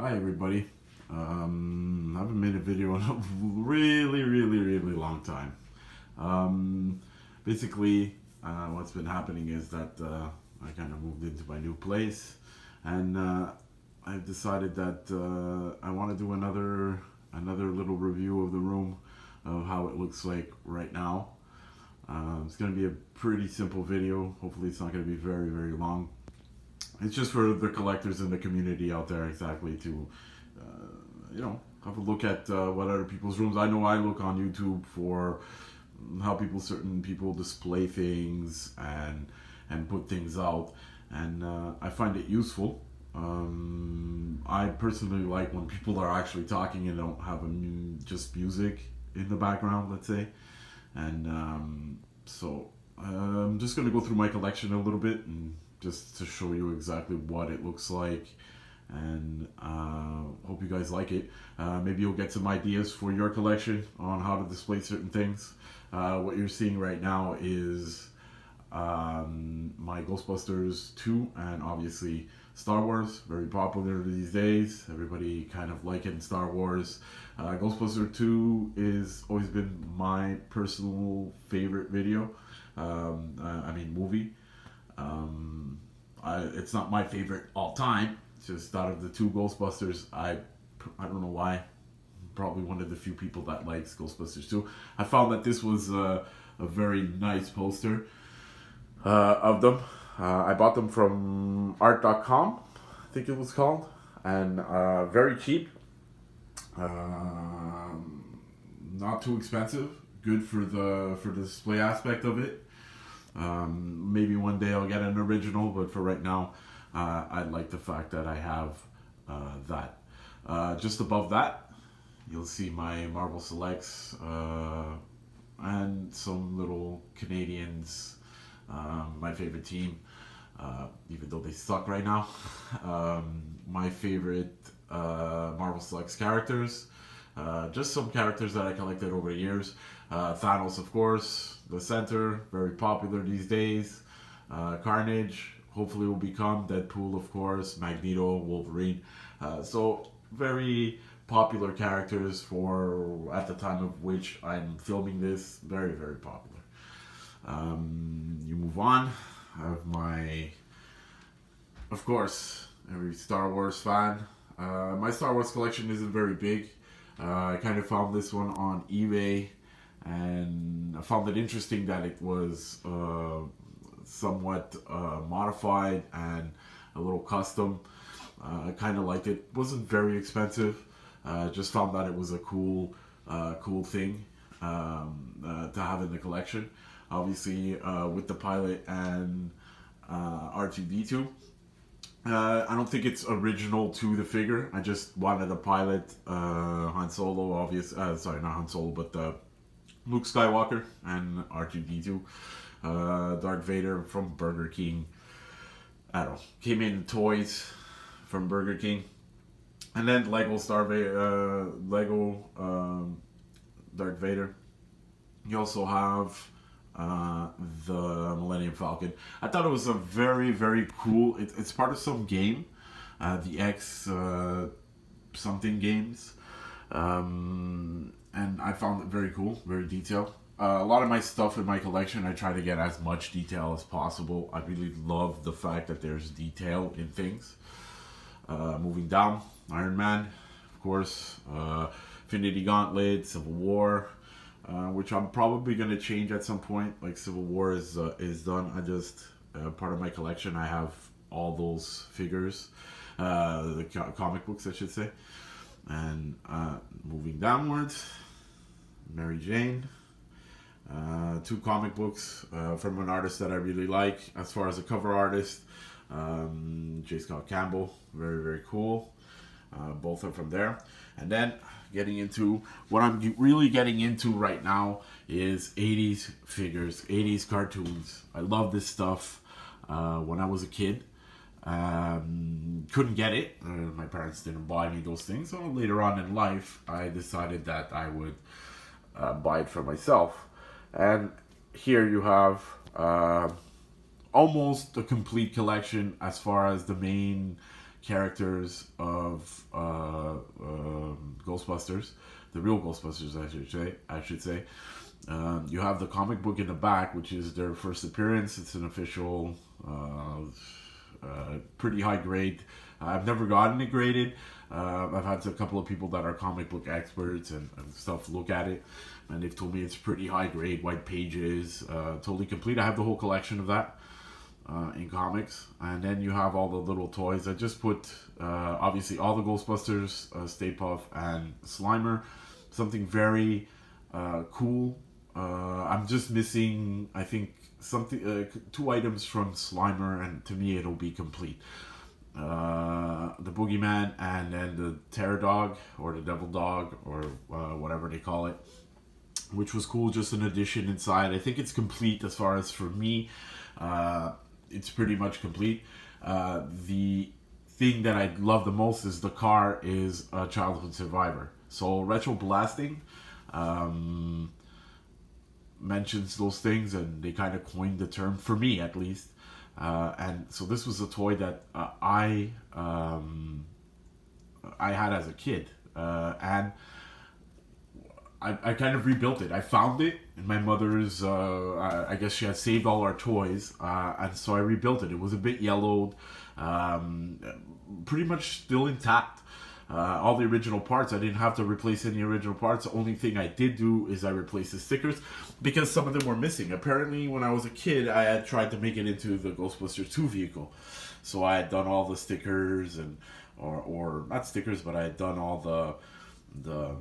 Hi everybody. I haven't made a video in a really long time. Basically, what's been happening is that I kind of moved into my new place, and I've decided that I want to do another little review of the room, of how it looks like right now. It's going to be a pretty simple video. Hopefully, it's not going to be very long. It's just for the collectors in the community out there, exactly, to have a look at what other people's rooms. I know I look on YouTube for how certain people display things and put things out, and I find it useful. I personally like when people are actually talking and don't have just music in the background, let's say. And so I'm just going to go through my collection a little bit, and just to show you exactly what it looks like, and hope you guys like it. Maybe you'll get some ideas for your collection on how to display certain things. What you're seeing right now is my Ghostbusters 2, and obviously Star Wars, very popular these days. Everybody kind of liking Star Wars. Ghostbusters 2 is always been my personal favorite video. Movie. It's not my favorite all time. It's just out of the two Ghostbusters, I don't know why. Probably one of the few people that likes Ghostbusters 2. I found that this was a very nice poster of them. I bought them from art.com, I think it was called, and very cheap. Not too expensive. Good for the display aspect of it. Maybe one day I'll get an original, but for right now, I like the fact that I have that. Just above that, you'll see my Marvel Selects and some little Canadians, my favorite team, even though they suck right now. My favorite Marvel Selects characters, just some characters that I collected over the years. Thanos, of course, the center, very popular these days. Carnage, hopefully will become Deadpool, of course. Magneto, Wolverine. So very popular characters for at the time of which I'm filming this. Very popular. You move on. I have of course, every Star Wars fan. My Star Wars collection isn't very big. I kind of found this one on eBay, and I found it interesting that it was somewhat modified and a little custom. I kind of liked it. Wasn't very expensive. Just found that it was a cool thing to have in the collection. Obviously, with the pilot and R2D2. I don't think it's original to the figure. I just wanted a pilot, Han Solo, sorry, not Han Solo, but Luke Skywalker and R2D2. Darth Vader from Burger King. I don't know. Came in toys from Burger King. And then Lego Darth Vader. You also have the Millennium Falcon. I thought it was a very cool. It's part of some game, the X something games, and I found it very cool, very detailed. A lot of my stuff in my collection, I try to get as much detail as possible. I really love the fact that there's detail in things. Moving down, Iron Man, of course, Infinity Gauntlet, Civil War. Which I'm probably going to change at some point. Like Civil War is done. I just part of my collection. I have all those figures, the comic books, I should say. And moving downwards, Mary Jane. Two comic books from an artist that I really like. As far as a cover artist, J. Scott Campbell, very cool. Both are from there. And then getting into what I'm really getting into right now is 80s figures, 80s cartoons. I love this stuff. When I was a kid, couldn't get it. My parents didn't buy me those things. So later on in life, I decided that I would buy it for myself. And here you have almost a complete collection as far as the main characters of Ghostbusters, the real Ghostbusters, I should say. You have the comic book in the back, which is their first appearance. It's an official, pretty high grade. I've never gotten it graded. I've had a couple of people that are comic book experts and stuff look at it, and they've told me it's pretty high grade, white pages, totally complete. I have the whole collection of that in comics. And then you have all the little toys. I just put, obviously, all the Ghostbusters, Stay Puft, and Slimer. Something very cool. I'm just missing, I think, something, 2 items from Slimer, and to me it'll be complete. The Boogeyman, and then the Terror Dog, or the Devil Dog, or whatever they call it, which was cool, just an addition inside. I think it's complete as far as for me. It's pretty much complete. The thing that I love the most is the car is a childhood survivor. So Retro Blasting mentions those things, and they kind of coined the term, for me at least. And so this was a toy that I had as a kid, and I kind of rebuilt it. I found it in my mother's, I guess she had saved all our toys, and so I rebuilt it. It was a bit yellowed, pretty much still intact. All the original parts. I didn't have to replace any original parts. The only thing I did do is I replaced the stickers because some of them were missing. Apparently, when I was a kid, I had tried to make it into the Ghostbusters 2 vehicle. So I had done all the stickers, and or not stickers, but I had done all the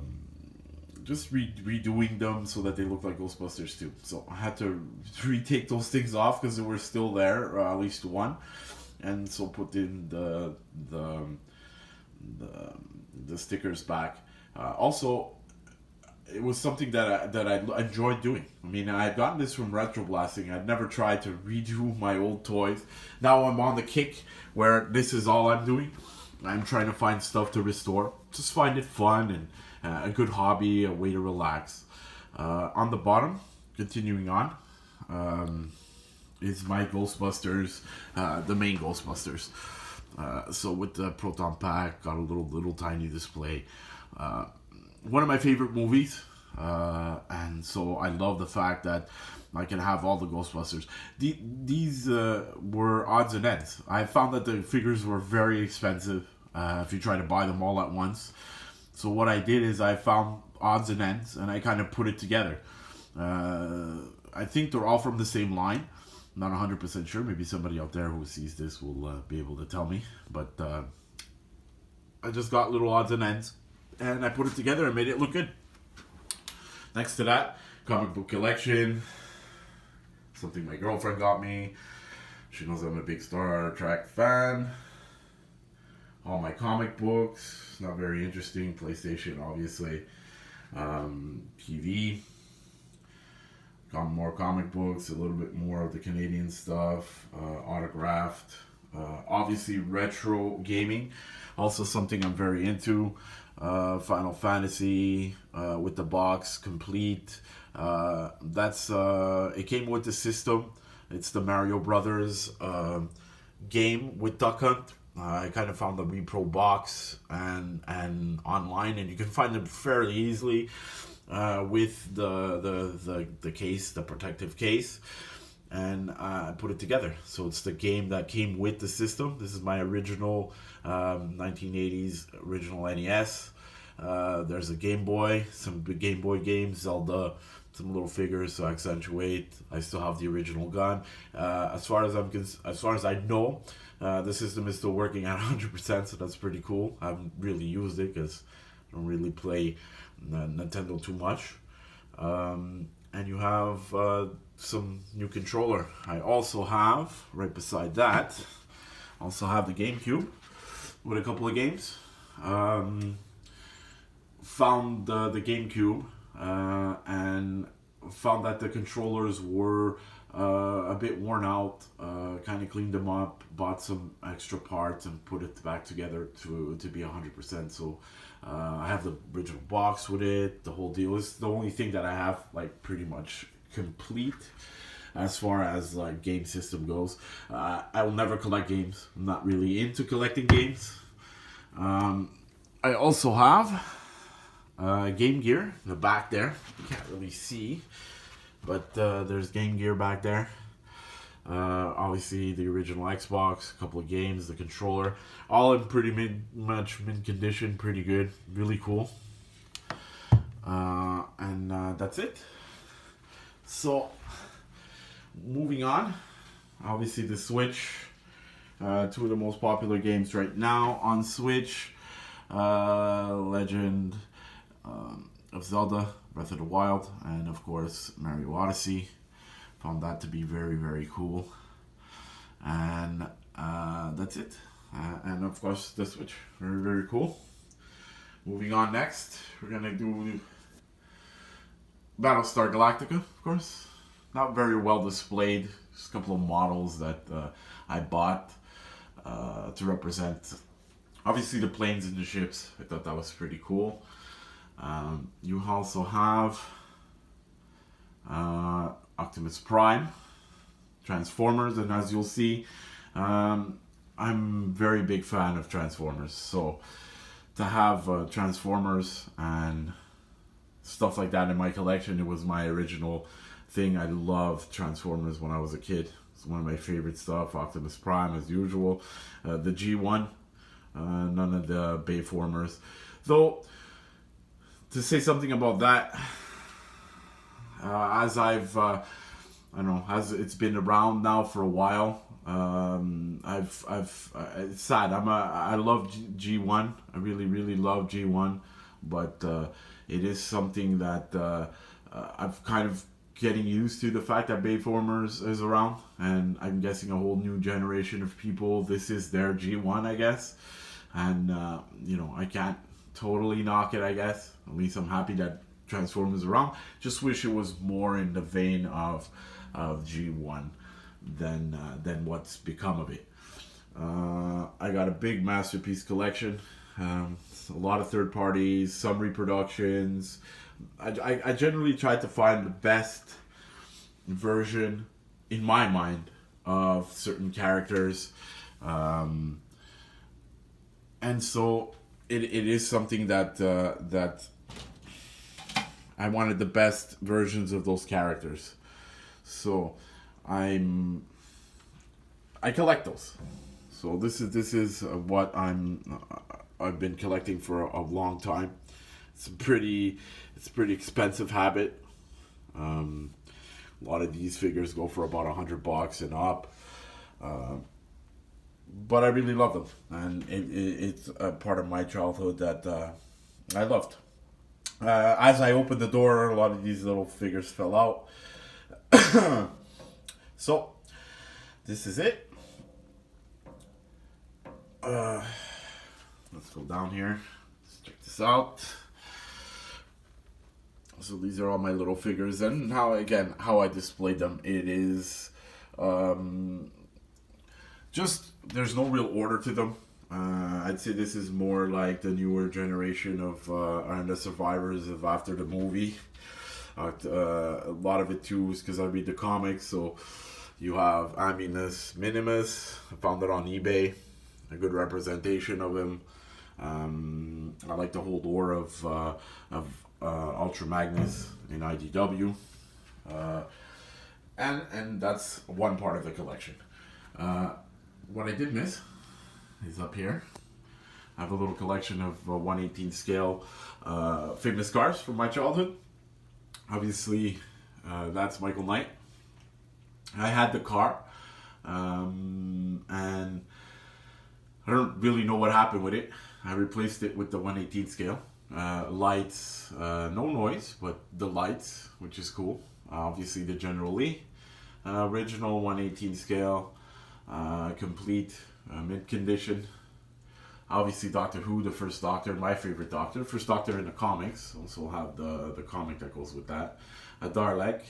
just redoing them so that they look like Ghostbusters 2. So I had to retake those things off because they were still there, or at least one, and so put in the stickers back. Also, it was something that I enjoyed doing. I mean, I had gotten this from Retro Blasting. I'd never tried to redo my old toys. Now I'm on the kick where this is all I'm doing. I'm trying to find stuff to restore. Just find it fun and a good hobby, a way to relax. On the bottom, continuing on, is my Ghostbusters, the main Ghostbusters. So with the Proton Pack, got a little tiny display. One of my favorite movies, and so I love the fact that I can have all the Ghostbusters. These were odds and ends. I found that the figures were very expensive if you try to buy them all at once. So what I did is I found odds and ends, and I kind of put it together. I think they're all from the same line. Not 100% sure. Maybe somebody out there who sees this will be able to tell me. But I just got little odds and ends, and I put it together and made it look good. Next to that, comic book collection. Something my girlfriend got me. She knows I'm a big Star Trek fan. All my comic books. Not very interesting. PlayStation, obviously. TV. Got more comic books, a little bit more of the Canadian stuff, autographed. Obviously, retro gaming, also something I'm very into. Final Fantasy with the box complete. That's it came with the system. It's the Mario Brothers game with Duck Hunt. I kind of found the repro box and online, and you can find them fairly easily. With the case, the protective case, and I put it together. So it's the game that came with the system. This is my original 1980s original NES. There's a Game Boy, some big Game Boy games, Zelda, some little figures to accentuate. I still have the original gun. As far as I know, the system is still working at 100%, so that's pretty cool. I haven't really used it because I don't really play Nintendo too much. And you have some new controller. I also have, right beside that, also have the GameCube with a couple of games. Found the GameCube and found that the controllers were a bit worn out. Kind of cleaned them up, bought some extra parts, and put it back together to be 100%. So I have the original box with it. The whole deal is the only thing that I have like pretty much complete. as far as like game system goes. I will never collect games. I'm not really into collecting games. I also have Game Gear in the back there. You can't really see, but there's Game Gear back there. Obviously the original Xbox, a couple of games, the controller, all in pretty much mint condition, pretty good, really cool. And that's it. So, moving on, obviously the Switch, two of the most popular games right now on Switch, Legend of Zelda, Breath of the Wild, and of course Mario Odyssey. Found that to be very, very cool. And that's it. And of course the Switch, very, very cool. Moving on next, we're going to do Battlestar Galactica, of course. Not very well displayed. Just a couple of models that I bought to represent, obviously, the planes and the ships. I thought that was pretty cool. You also have Optimus Prime, Transformers, and as you'll see, I'm a very big fan of Transformers. So to have Transformers and stuff like that in my collection, it was my original thing. I loved Transformers when I was a kid. It's one of my favorite stuff. Optimus Prime, as usual. The G1, none of the Bayformers. Though, to say something about that, as I've, I don't know, as it's been around now for a while, it's sad. I love G1. I really, really love G1, but it is something that I've kind of getting used to the fact that Bayformers is around, and I'm guessing a whole new generation of people, this is their G1, I guess. And you know, I can't totally knock it, I guess. At least I'm happy that Transformers around. Just wish it was more in the vein of G1 than what's become of it. I got a big masterpiece collection. A lot of third parties, some reproductions. I generally try to find the best version, in my mind, of certain characters. And so it is something that I wanted the best versions of those characters. So I collect those. So this is what I've been collecting for a long time. It's a pretty expensive habit. A lot of these figures go for about $100 and up. But I really love them, and it's a part of my childhood that I loved. As I opened the door, a lot of these little figures fell out. So, this is it. Let's go down here. Let's check this out. So these are all my little figures, and how I display them. It is just, there's no real order to them. I'd say this is more like the newer generation of and the survivors of after the movie. A lot of it too is because I read the comics. So you have Aminus Minimus. I found it on eBay. A good representation of him. I like the whole lore of Ultra Magnus in IDW. And that's one part of the collection. What I did miss is up here. I have a little collection of 1/18 scale famous cars from my childhood. Obviously, that's Michael Knight. I had the car, and I don't really know what happened with it. I replaced it with the 1/18 scale. Lights, no noise, but the lights, which is cool. Obviously, the General Lee. Original 1/18 scale, complete, mint condition. Obviously, Doctor Who, the first Doctor, my favorite Doctor. First Doctor in the comics. Also have the comic that goes with that. A Dalek.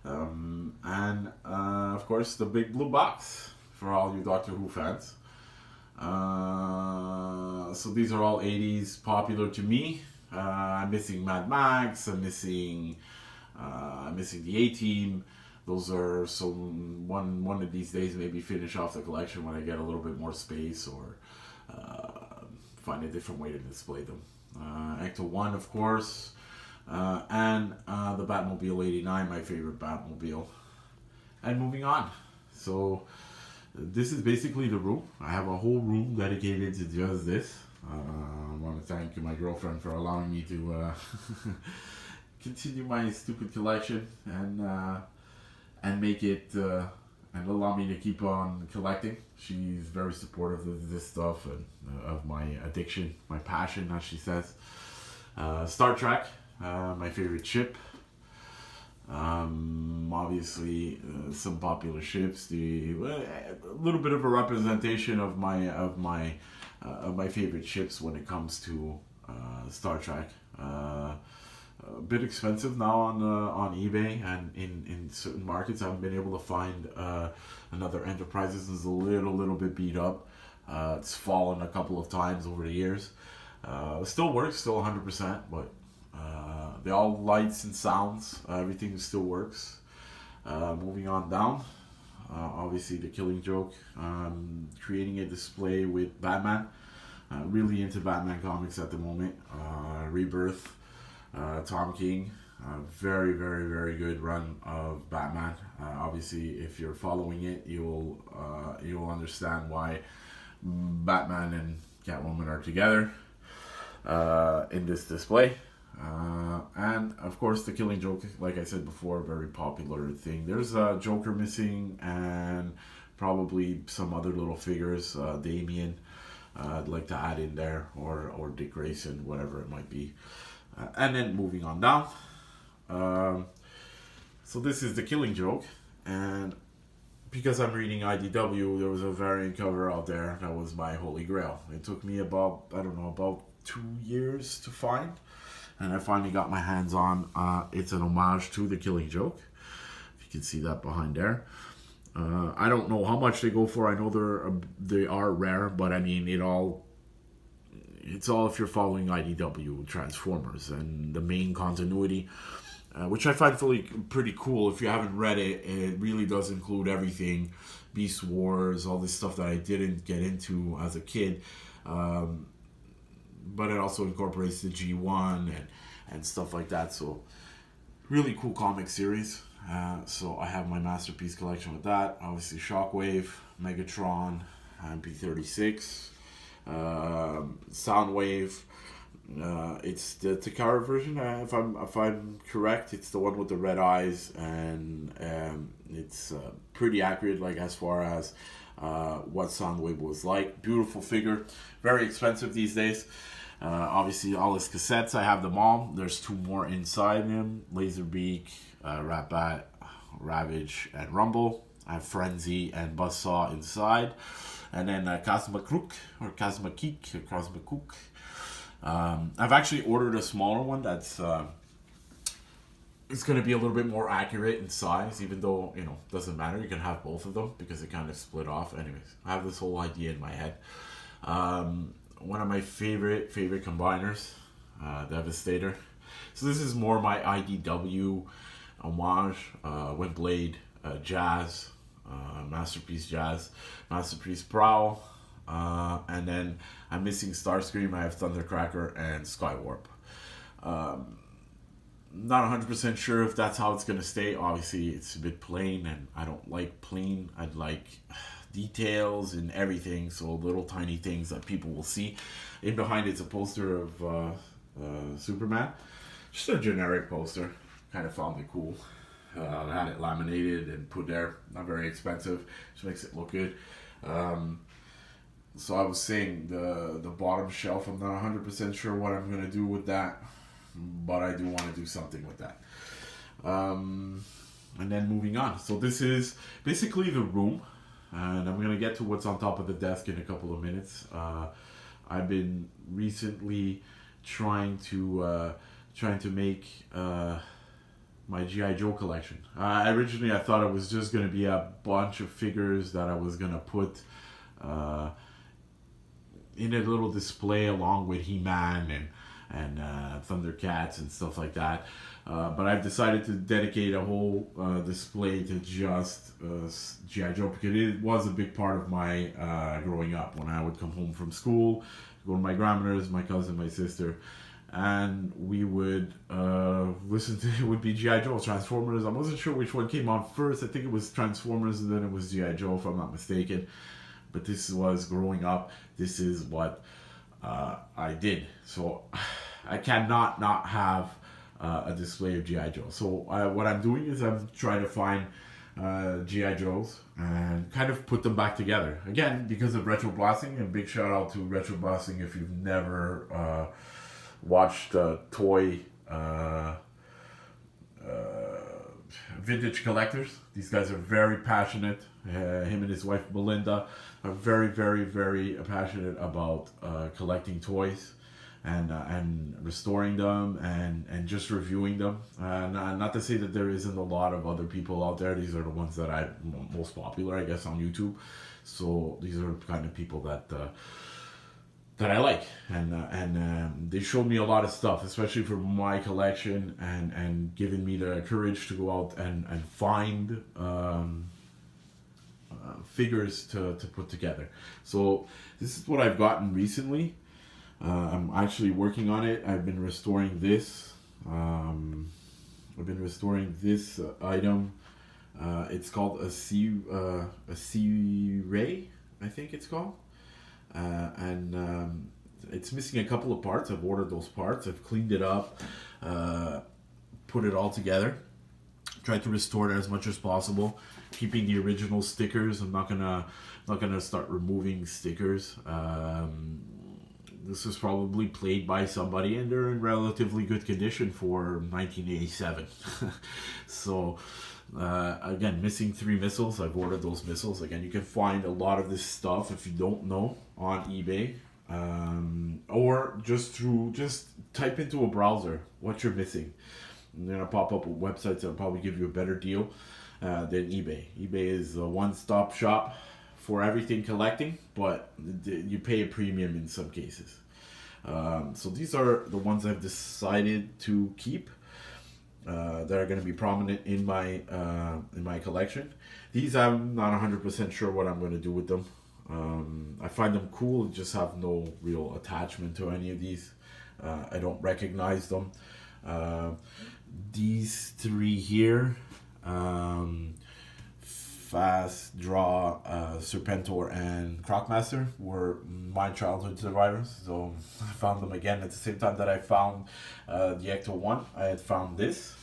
And, of course, the big blue box for all you Doctor Who fans. So these are all 80s popular to me. I'm missing Mad Max. I'm missing I'm missing the A-Team. Those are some one of these days maybe finish off the collection when I get a little bit more space or find a different way to display them. Ecto 1, of course, and the Batmobile 89, my favorite Batmobile. And moving on. So this is basically the room. I have a whole room dedicated to just this. I want to thank my girlfriend for allowing me to continue my stupid collection and make it and allow me to keep on collecting. She's very supportive of this stuff and of my addiction, my passion, as she says. Star Trek, my favorite ship. Obviously, some popular ships. A little bit of a representation of my favorite ships when it comes to Star Trek. A bit expensive now on eBay and in certain markets. I haven't been able to find another Enterprises. Is a little bit beat up. It's fallen a couple of times over the years. Still works, still 100%, but they all lights and sounds. Everything still works. Moving on down. Obviously, the Killing Joke. Creating a display with Batman. Really into Batman comics at the moment. Rebirth. Tom King, very, very, very good run of Batman. Obviously, if you're following it, you will understand why Batman and Catwoman are together in this display. And of course, the Killing Joke, like I said before, very popular thing. There's a Joker missing and probably some other little figures. Damien, I'd like to add in there, or Dick Grayson, whatever it might be. And then moving on down. So this is the Killing Joke, and because I'm reading IDW, there was a variant cover out there that was my holy grail. It took me about 2 years to find, and I finally got my hands on. It's an homage to the Killing Joke. If you can see that behind there. I don't know how much they go for. I know they are rare, but I mean it's all if you're following IDW Transformers and the main continuity, which I find pretty cool. If you haven't read it, it really does include everything. Beast Wars, all this stuff that I didn't get into as a kid. But it also incorporates the G1 and stuff like that. So really cool comic series. So I have my masterpiece collection with that. Obviously Shockwave, Megatron, MP36. Soundwave, it's the Takara version. If I'm correct, it's the one with the red eyes, and it's pretty accurate, like as far as what Soundwave was like. Beautiful figure, very expensive these days. Obviously, all his cassettes, I have them all. There's 2 more inside him: Laserbeak, Ratbat, Ravage, and Rumble. I have Frenzy and Buzzsaw inside. And then Kazmakrook, or Kazmakik, or Kazmakook. I've actually ordered a smaller one that's it's going to be a little bit more accurate in size, even though, doesn't matter. You can have both of them because it kind of split off. Anyways, I have this whole idea in my head. One of my favorite combiners, Devastator. So this is more my IDW homage, Windblade, Jazz, Masterpiece Jazz, Masterpiece Prowl, and then I'm missing Starscream. I have Thundercracker and Skywarp. Not 100% sure if that's how it's going to stay. Obviously, it's a bit plain, and I don't like plain. I'd like details and everything, so little tiny things that people will see. In behind it's a poster of Superman. Just a generic poster. Kind of found it cool. I had it laminated and put there. Not very expensive. Just makes it look good. So I was saying the bottom shelf, I'm not 100% sure what I'm going to do with that. But I do want to do something with that. And then moving on. So this is basically the room. And I'm going to get to what's on top of the desk in a couple of minutes. I've been recently trying to make... my G.I. Joe collection. Originally, I thought it was just going to be a bunch of figures that I was going to put in a little display along with He-Man and Thundercats and stuff like that. But I've decided to dedicate a whole display to just G.I. Joe, because it was a big part of my growing up. When I would come home from school, go to my grandmother's, my cousin, my sister, and we would listen to, it would be G.I. Joe, Transformers. I wasn't sure which one came on first. I think it was Transformers and then it was G.I. Joe, if I'm not mistaken. But this was growing up. This is what I did. So I cannot not have a display of G.I. Joe. So what I'm doing is I'm trying to find G.I. Joes and kind of put them back together. Again, because of Retro Blasting, and big shout out to Retro Blasting if you've never watched toy vintage collectors. These guys are very passionate. Him and his wife Melinda are very, very, very passionate about collecting toys and restoring them and just reviewing them. Not to say that there isn't a lot of other people out there. These are the ones that I most popular, I guess, on YouTube. So these are the kind of people that I like, and they showed me a lot of stuff, especially for my collection, and giving me the courage to go out and find figures to put together. So this is what I've gotten recently. I'm actually working on it. I've been restoring this. Item. It's called a C-Ray, I think it's called. It's missing a couple of parts. I've ordered those parts. I've cleaned it up, put it all together. Tried to restore it as much as possible, keeping the original stickers. I'm not gonna start removing stickers. This was probably played by somebody, and they're in relatively good condition for 1987. So. Again, missing 3 missiles. I've ordered those missiles. Again, you can find a lot of this stuff, if you don't know, on eBay, or just type into a browser what you're missing. And they're gonna pop up websites that'll probably give you a better deal than eBay. eBay is a one-stop shop for everything collecting, but you pay a premium in some cases. So these are the ones I've decided to keep. That are going to be prominent in my collection. These I'm not 100% sure what I'm going to do with them. I find them cool, just have no real attachment to any of these. I don't recognize them. These 3 here, Fast Draw, Serpentor, and Crocmaster were my childhood survivors. So I found them again at the same time that I found the Ecto-1. I had found this,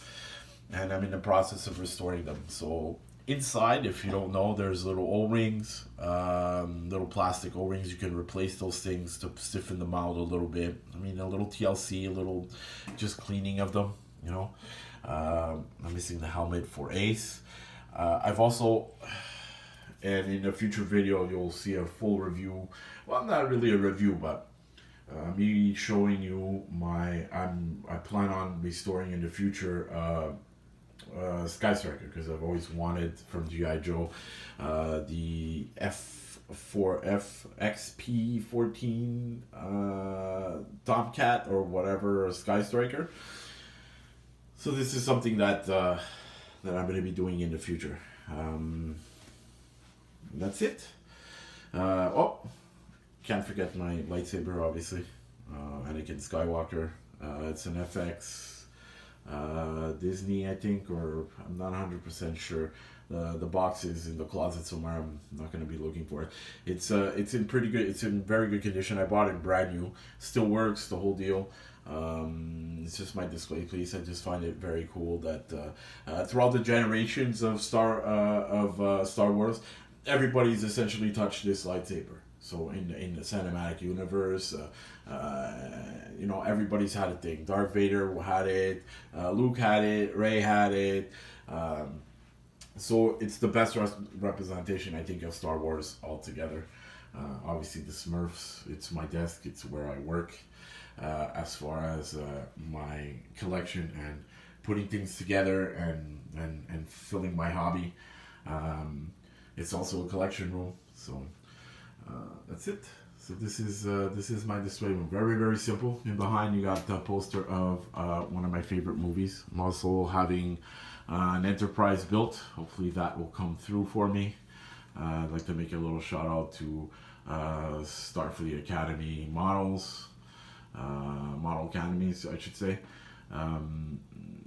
and I'm in the process of restoring them. So inside, if you don't know, there's little O-rings, little plastic O-rings. You can replace those things to stiffen them out a little bit. I mean, a little TLC, a little just cleaning of them, you know. I'm missing the helmet for Ace. I've also, and in a future video, you'll see a full review. Well, not really a review, but me showing you I plan on restoring in the future Sky Striker, because I've always wanted from G.I. Joe the XP14 Tomcat or whatever Sky Striker. So this is something that I'm going to be doing in the future. That's it. Can't forget my lightsaber, obviously. Anakin Skywalker. It's an FX Disney, I think, or I'm not 100% sure. The box is in the closet somewhere. I'm not going to be looking for it. It's in pretty good. It's in very good condition. I bought it brand new. Still works, the whole deal. It's just my display piece. I just find it very cool that throughout the generations of Star Wars, everybody's essentially touched this lightsaber. So in the cinematic universe, everybody's had a thing. Darth Vader had it, Luke had it, Rey had it. So it's the best representation, I think, of Star Wars altogether. Obviously, the Smurfs. It's my desk. It's where I work. As far as my collection and putting things together and filling my hobby. It's also a collection room. So that's it. So this is my display room. Very, very simple. In behind you got the poster of one of my favorite movies. I'm also having an Enterprise built. Hopefully that will come through for me. I'd like to make a little shout out to Starfleet Academy models, model academies, I should say.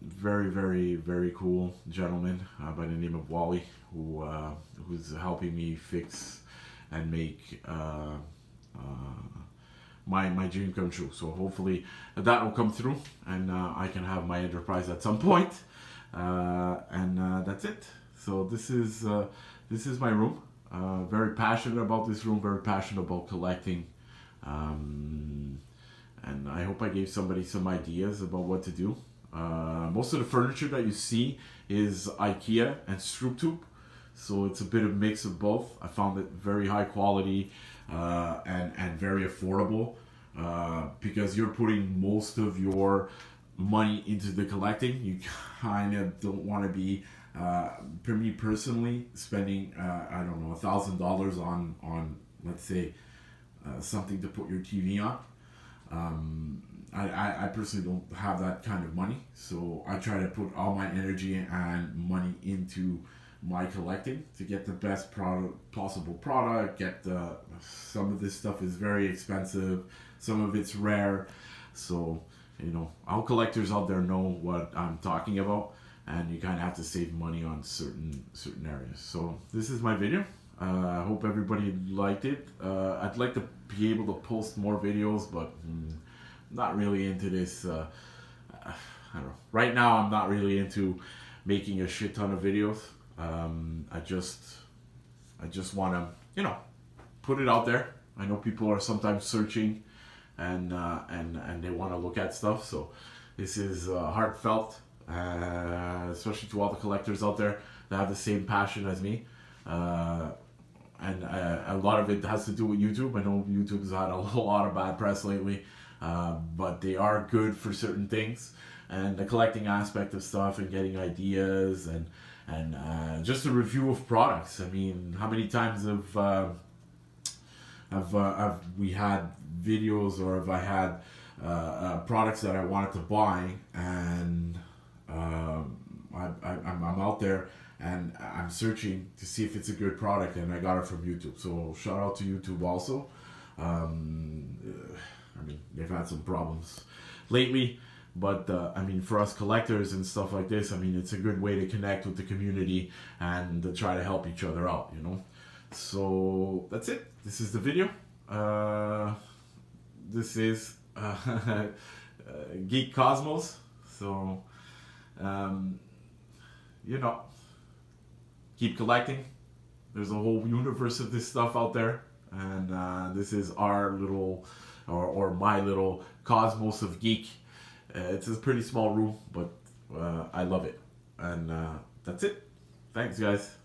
Very, very, very cool gentleman by the name of Wally, who's helping me fix and make my dream come true. So hopefully that will come through, and I can have my Enterprise at some point. And that's it. So this is my room. Very passionate about this room. Very passionate about collecting. And I hope I gave somebody some ideas about what to do. Most of the furniture that you see is IKEA and Strooptube, so it's a bit of mix of both. I found it very high quality and very affordable because you're putting most of your money into the collecting. You kind of don't want to be, for me personally, spending I don't know, $1,000 on let's say something to put your TV on. I personally don't have that kind of money, so I try to put all my energy and money into my collecting to get the best possible product. Some of this stuff is very expensive, some of it's rare, so you know, all collectors out there know what I'm talking about, and you kind of have to save money on certain areas. So this is my video. I hope everybody liked it. I'd like to be able to post more videos, but not really into this. I don't know. Right now, I'm not really into making a shit ton of videos. I just want to, you know, put it out there. I know people are sometimes searching, and they want to look at stuff. So this is heartfelt, especially to all the collectors out there that have the same passion as me. And a lot of it has to do with YouTube. I know YouTube's had a lot of bad press lately, but they are good to certain things. And the collecting aspect of stuff and getting ideas and just a review of products. I mean, how many times have we had videos, or have I had products that I wanted to buy, and I'm out there and I'm searching to see if it's a good product, and I got it from YouTube. So shout out to YouTube also. I mean, they've had some problems lately, but I mean, for us collectors and stuff like this, I mean, it's a good way to connect with the community and to try to help each other out, you know. So that's it. This is the video. This is Geek Cosmos. So you know, keep collecting. There's a whole universe of this stuff out there, and this is our little, or my little cosmos of geek. It's a pretty small room, but I love it, and that's it. Thanks, guys.